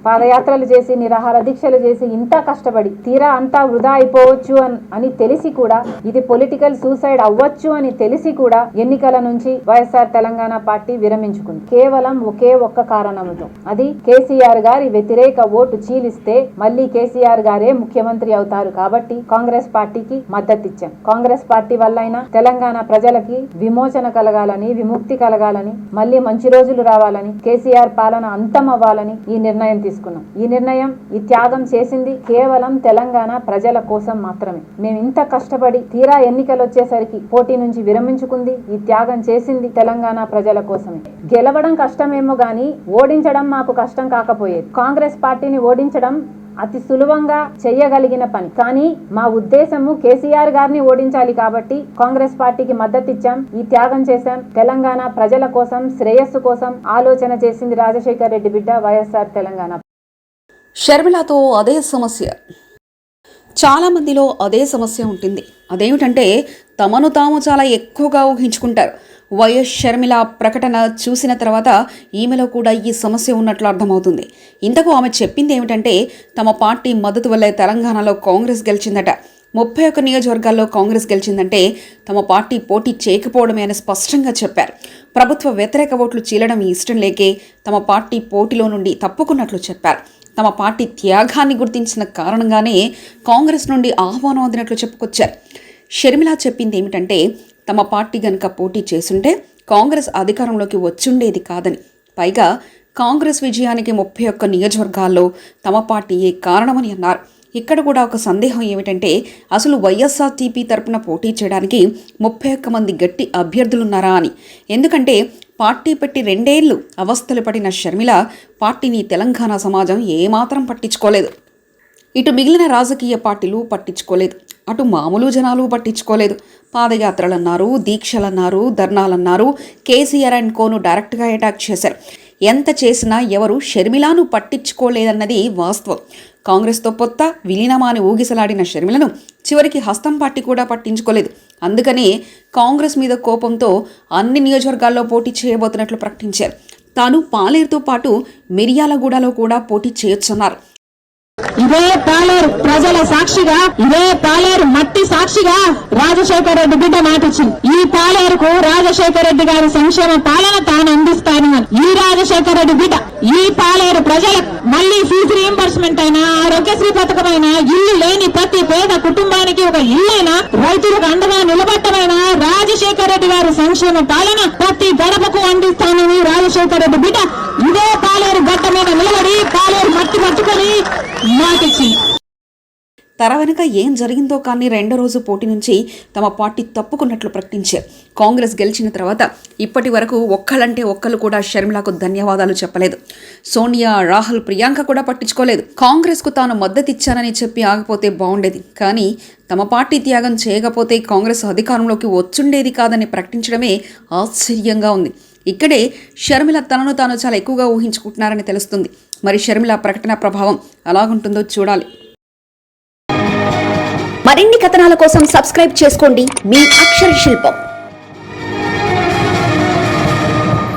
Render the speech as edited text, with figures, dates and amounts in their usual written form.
పాదయాత్రలు చేసి నిరాహార దీక్షలు చేసి ఇంత కష్టపడి తీరా అంతా వృధా అయిపోవచ్చు అని తెలిసి కూడా ఇది పొలిటికల్ సూసైడ్ అవ్వచ్చు అని తెలిసి కూడా ఎన్నికల నుంచి వైఎస్ఆర్ తెలంగాణ పార్టీ విరమించుకుంది. కేవలం ఒకే ఒక్క కారణంతో, అది కేసీఆర్ గారి వ్యతిరేక ఓటు చీలిస్తే మళ్ళీ కేసీఆర్ గారే ముఖ్యమంత్రి అవుతారు కాబట్టి కాంగ్రెస్ పార్టీకి మద్దతు ఇచ్చాం. కాంగ్రెస్ పార్టీ వల్లైనా తెలంగాణ ప్రజలకి విమోచన కలగాలని, విముక్తి కలగాలని, మళ్ళీ మంచి రోజులు రావాలని, కేసీఆర్ పాలన అంతం అవ్వాలని ఈ నిర్ణయం తీసుకున్నాం. ఈ నిర్ణయం, ఈ త్యాగం చేసింది కేవలం తెలంగాణ ప్రజల కోసం మాత్రమే. మేము ఇంత కష్టపడి తీరా ఎన్నికలు వచ్చేసరికి పోటీ నుంచి విరమించుకుంది, ఈ త్యాగం చేసింది తెలంగాణ ప్రజల కోసమే. గెలవడం కష్టమేమో గానీ ఓడించడం మాకు కష్టం కాకపోయేది. కాంగ్రెస్ పార్టీని ఓడించడం అతి సులభంగా చెయ్యగలిగిన పని. కానీ మా ఉద్దేశము కేసీఆర్ గారిని ఓడించాలి కాబట్టి కాంగ్రెస్ పార్టీకి మద్దతు ఇచ్చాం, ఈ త్యాగం చేశాం. తెలంగాణ ప్రజల కోసం, శ్రేయస్సు కోసం ఆలోచన చేసింది రాజశేఖర్ రెడ్డి బిడ్డ వైఎస్ఆర్ తెలంగాణ. షర్మిలతో అదే సమస్య, చాలా మందిలో అదే సమస్య ఉంటుంది. అదేమిటంటే తమను తాము చాలా ఎక్కువగా ఊహించుకుంటారు. వైఎస్ షర్మిల ప్రకటన చూసిన తర్వాత ఈమెలో కూడా ఈ సమస్య ఉన్నట్లు అర్థమవుతుంది. ఇంతకు ఆమె చెప్పింది ఏమిటంటే తమ పార్టీ మద్దతు వల్లే తెలంగాణలో కాంగ్రెస్ గెలిచిందట. 31 నియోజకవర్గాల్లో కాంగ్రెస్ గెలిచిందంటే తమ పార్టీ పోటీ చేయకపోవడమే అని స్పష్టంగా చెప్పారు. ప్రభుత్వ వ్యతిరేక ఓట్లు చీలడం ఇష్టం లేకే తమ పార్టీ పోటీలో నుండి తప్పుకున్నట్లు చెప్పారు. తమ పార్టీ త్యాగాన్ని గుర్తించిన కారణంగానే కాంగ్రెస్ నుండి ఆహ్వానం అందినట్లు చెప్పుకొచ్చారు. షర్మిల చెప్పింది ఏమిటంటే తమ పార్టీ గనుక పోటీ చేసుంటే కాంగ్రెస్ అధికారంలోకి వచ్చుండేది కాదని, పైగా కాంగ్రెస్ విజయానికి 31 నియోజకవర్గాల్లో తమ పార్టీయే కారణమని అన్నారు. ఇక్కడ కూడా ఒక సందేహం ఏమిటంటే అసలు వైఎస్ఆర్టీపీ తరపున పోటీ చేయడానికి 31 మంది గట్టి అభ్యర్థులున్నారా అని. ఎందుకంటే పార్టీ పెట్టి 2 ఏళ్లు అవస్థలు పడిన షర్మిల పార్టీని తెలంగాణ సమాజం ఏమాత్రం పట్టించుకోలేదు. ఇటు మిగిలిన రాజకీయ పార్టీలు పట్టించుకోలేదు, అటు మామూలు జనాలు పట్టించుకోలేదు. పాదయాత్రలన్నారు, దీక్షలన్నారు, ధర్నాలన్నారు, కేసీఆర్ అండ్ కోను డైరెక్ట్గా అటాక్ చేశారు. ఎంత చేసినా ఎవరు షర్మిలాను పట్టించుకోలేదన్నది వాస్తవం. కాంగ్రెస్తో పొత్త, విలీనమా అని ఊగిసలాడిన షర్మిలను చివరికి హస్తం పార్టీ కూడా పట్టించుకోలేదు. అందుకనే కాంగ్రెస్ మీద కోపంతో అన్ని నియోజకవర్గాల్లో పోటీ చేయబోతున్నట్లు ప్రకటించారు. తాను పాలేరుతో పాటు మిర్యాలగూడలో కూడా పోటీ చేయొచ్చన్నారు. ఇదే పాలేరు ప్రజల సాక్షిగా, ఇదే పాలేరు మట్టి సాక్షిగా రాజశేఖర రెడ్డి బిడ్డ మాటిచ్చింది. ఈ పాలేరుకు రాజశేఖర రెడ్డి గారి సంక్షేమ పాలన తాను అందిస్తాను. ఈ రాజశేఖర రెడ్డి బిడ్డ ఈ పాలేరు ప్రజలకు మళ్లీ ఫీజు రీయింబర్స్మెంట్ అయినా, ఆరోగ్యశ్రీ పథకమైనా, ఇల్లు లేని ప్రతి పేద కుటుంబానికి ఒక ఇల్లైనా, రైతులకు అండగా నిలబట్టమైనా రాజశేఖర రెడ్డి గారి సంక్షేమ పాలన ప్రతి గడపకు అందిస్తానని రాజశేఖర రెడ్డి బిడ్డ ఇదే పాలేరు గడ్డ మీద నిలబడి పాలేరు మట్టి పట్టుకొని మాటిచ్చింది. తర వెనుక ఏం జరిగిందో కానీ 2వ రోజు పోటీ నుంచి తమ పార్టీ తప్పుకున్నట్లు ప్రకటించారు. కాంగ్రెస్ గెలిచిన తర్వాత ఇప్పటి వరకు ఒక్కళ్ళంటే ఒక్కళ్ళు కూడా షర్మిలకు ధన్యవాదాలు చెప్పలేదు. సోనియా, రాహుల్, ప్రియాంక కూడా పట్టించుకోలేదు. కాంగ్రెస్కు తాను మద్దతిచ్చానని చెప్పి ఆగిపోతే బాగుండేది, కానీ తమ పార్టీ త్యాగం చేయకపోతే కాంగ్రెస్ అధికారంలోకి వచ్చుండేది కాదని ప్రకటించడమే ఆశ్చర్యంగా ఉంది. ఇక్కడే షర్మిల తనను తాను చాలా ఎక్కువగా ఊహించుకుంటున్నారని తెలుస్తుంది. మరి షర్మిల ప్రకటన ప్రభావం ఎలాగుంటుందో చూడాలి. మరిన్ని కథనాల కోసం సబ్స్క్రైబ్ చేసుకోండి మీ అక్షర శిల్పం.